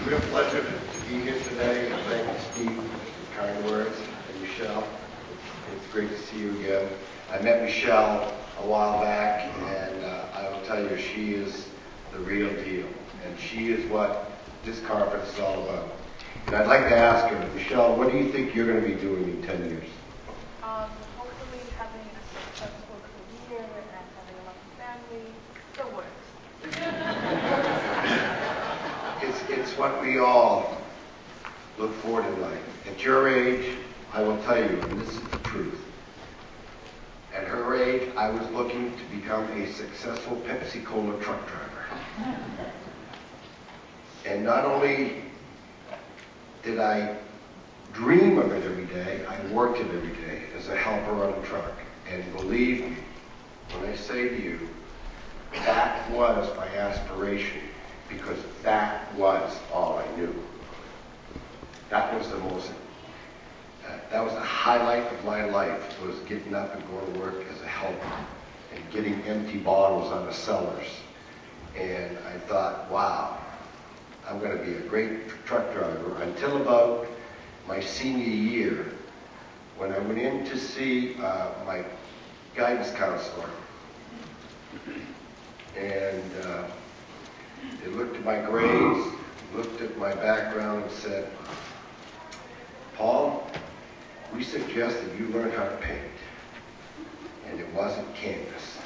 real pleasure to be here today, and thank you, Steve, for kind words, and Michelle. It's great to see you again. I met Michelle a while back, and I will tell you, she is the real deal, and she is what this conference is all about. And I'd like to ask her, Michelle, what do you think you're going to be doing in 10 years? Hopefully having a successful career and having a loving family, the works. It's what we all look forward to in life. At your age, I will tell you, and this is the truth, at her age, I was looking to become a successful Pepsi-Cola truck driver. And not only did I dream of it every day, I worked it every day as a helper on a truck. And believe me, when I say to you, that was my aspiration, because that was all I knew. That was that was the highlight of my life, was getting up and going to work as a helper and getting empty bottles out of cellars. And I thought, wow, I'm going to be a great truck driver, until about my senior year, when I went in to see my guidance counselor. And they looked at my grades, looked at my background, and said, Paul, we suggest that you learn how to paint. And it wasn't canvas.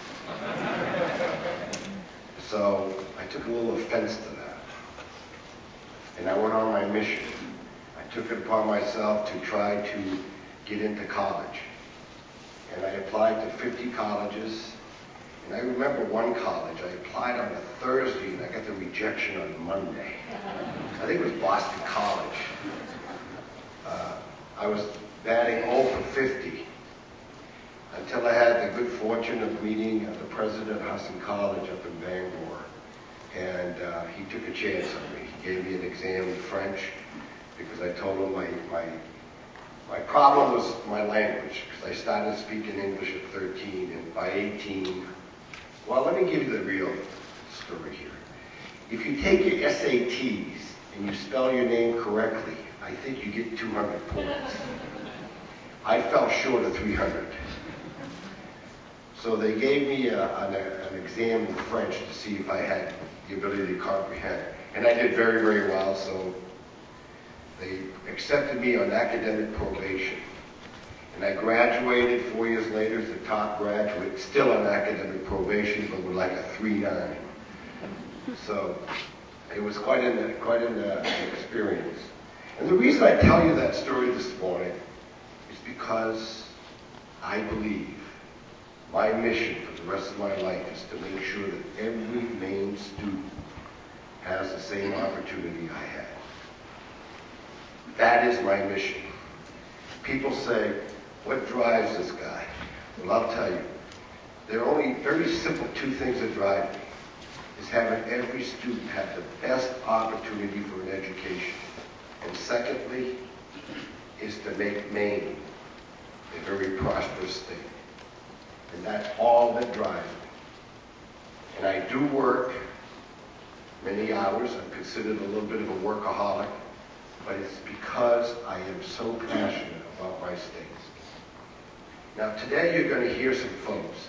So I took a little offense to that. And I went on my mission. I took it upon myself to try to get into college. And I applied to 50 colleges. And I remember one college, I applied on a Thursday and I got the rejection on Monday. I think it was Boston College. I was batting 0 for 50 until I had the good fortune of meeting the president of Hudson College up in Bangor. And he took a chance on me. He gave me an exam in French because I told him my problem was my language, because I started speaking English at 13, and by 18, well, let me give you the real story here. If you take your SATs and you spell your name correctly, I think you get 200 points. I fell short of 300. So they gave me an exam in French to see if I had the ability to comprehend. And I did very, very well, so they accepted me on academic probation. And I graduated 4 years later as a top graduate, still on academic probation, but with like a 3.9. So it was quite an experience. And the reason I tell you that story this morning is because I believe my mission for the rest of my life is to make sure that every Maine student has the same opportunity I had. That is my mission. People say, what drives this guy? Well, I'll tell you. There are only very simple two things that drive me. Is having every student have the best opportunity for an education. And secondly, is to make Maine a very prosperous state. And that's all that drives me. And I do work many hours. I'm considered a little bit of a workaholic, but it's because I am so passionate about my state. Now today you're going to hear some folks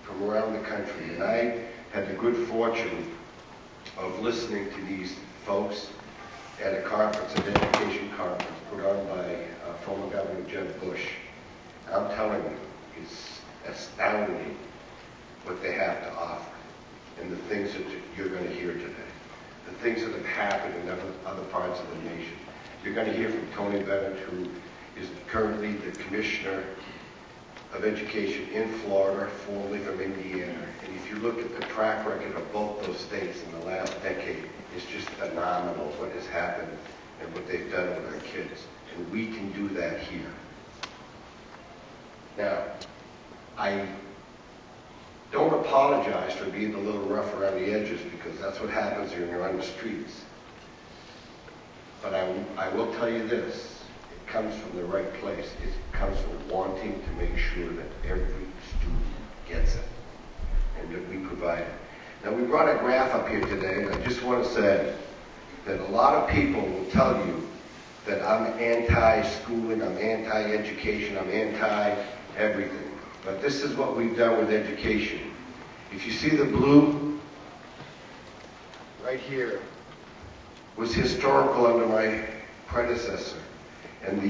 from around the country, and I had the good fortune of listening to these folks at a conference, an education conference put on by former Governor Jeb Bush. I'm telling you, it's astounding what they have to offer and the things that you're going to hear today, the things that have happened in other parts of the nation. You're going to hear from Cony, who is currently the Commissioner of Education in Florida, formerly from Indiana. And if you look at the track record of both those states in the last decade, it's just phenomenal what has happened and what they've done with our kids. And we can do that here. Now, I don't apologize for being a little rough around the edges, because that's what happens when you're on the streets. But I will tell you this. It comes from the right place. It comes from wanting to make sure that every student gets it and that we provide it. Now, we brought a graph up here today, and I just want to say that a lot of people will tell you that I'm anti-schooling, I'm anti-education, I'm anti-everything. But this is what we've done with education. If you see the blue, right here, was historical under my predecessor. And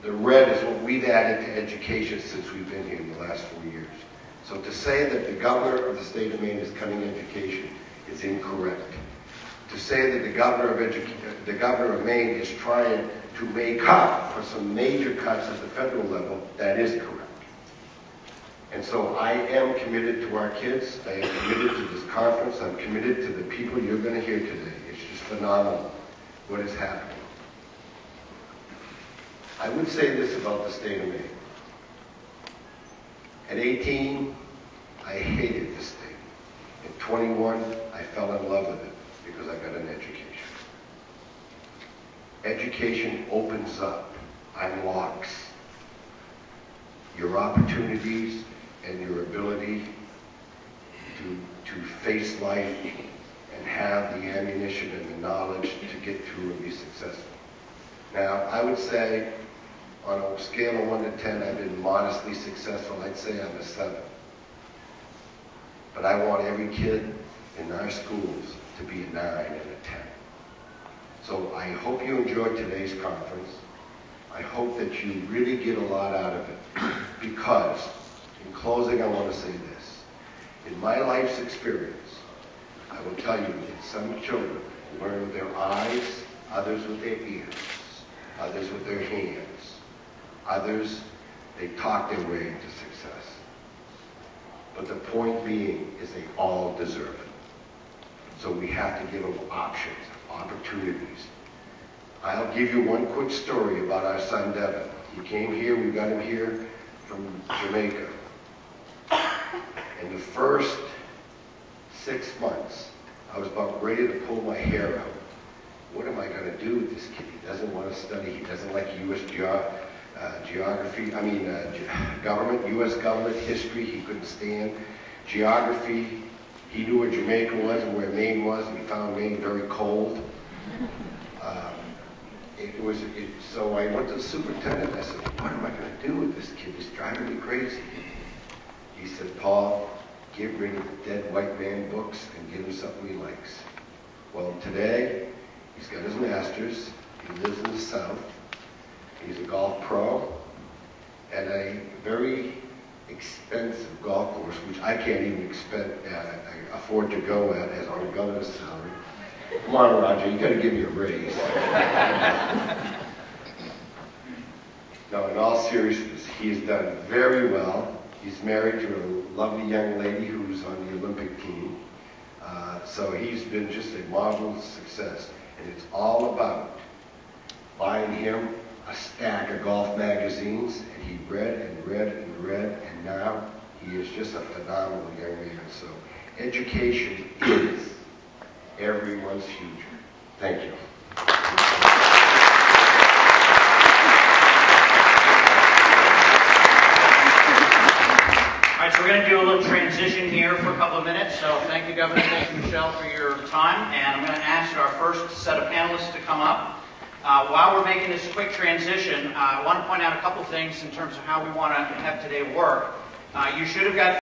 the red is what we've added to education since we've been here in the last 4 years. So to say that the governor of the state of Maine is cutting education is incorrect. To say that the governor of Maine is trying to make up for some major cuts at the federal level, that is correct. And so I am committed to our kids. I am committed to this conference. I'm committed to the people you're going to hear today. It's just phenomenal what is happening. I would say this about the state of Maine. At 18, I hated this state. At 21, I fell in love with it because I got an education. Education opens up, unlocks your opportunities and your ability to face life and have the ammunition and the knowledge to get through and be successful. Now, I would say on a scale of 1 to 10, I've been modestly successful. I'd say I'm a 7. But I want every kid in our schools to be a 9 and a 10. So I hope you enjoyed today's conference. I hope that you really get a lot out of it. Because, in closing, I want to say this. In my life's experience, I will tell you that some children learn with their eyes, others with their ears, others with their hands. Others, they talk their way into success. But the point being is they all deserve it. So we have to give them options, opportunities. I'll give you one quick story about our son Devin. He came here, we got him here from Jamaica. In the first 6 months, I was about ready to pull my hair out. What am I going to do with this kid? He doesn't want to study. He doesn't like U.S. government, U.S. government, history, he couldn't stand. Geography, he knew where Jamaica was and where Maine was, and he found Maine very cold. So I went to the superintendent, I said, what am I going to do with this kid? He's driving me crazy. He said, Paul, get rid of the dead white man books and give him something he likes. Well, today, he's got his master's, he lives in the South, he's a golf pro at a very expensive golf course, which I can't even afford to go at as on a governor's salary. Come on, Roger, you got to give me a raise. No, in all seriousness, he has done very well. He's married to a lovely young lady who's on the Olympic team. So he's been just a marvelous success. And it's all about buying him a stack of golf magazines, and he read and read and read, and now he is just a phenomenal young man. So education is everyone's future. Thank you. All right, so we're going to do a little transition here for a couple of minutes. So thank you, Governor. Thank you, Michelle, for your time. And I'm going to ask our first set of panelists to come up. While we're making this quick transition, I want to point out a couple things in terms of how we want to have today work. You should have got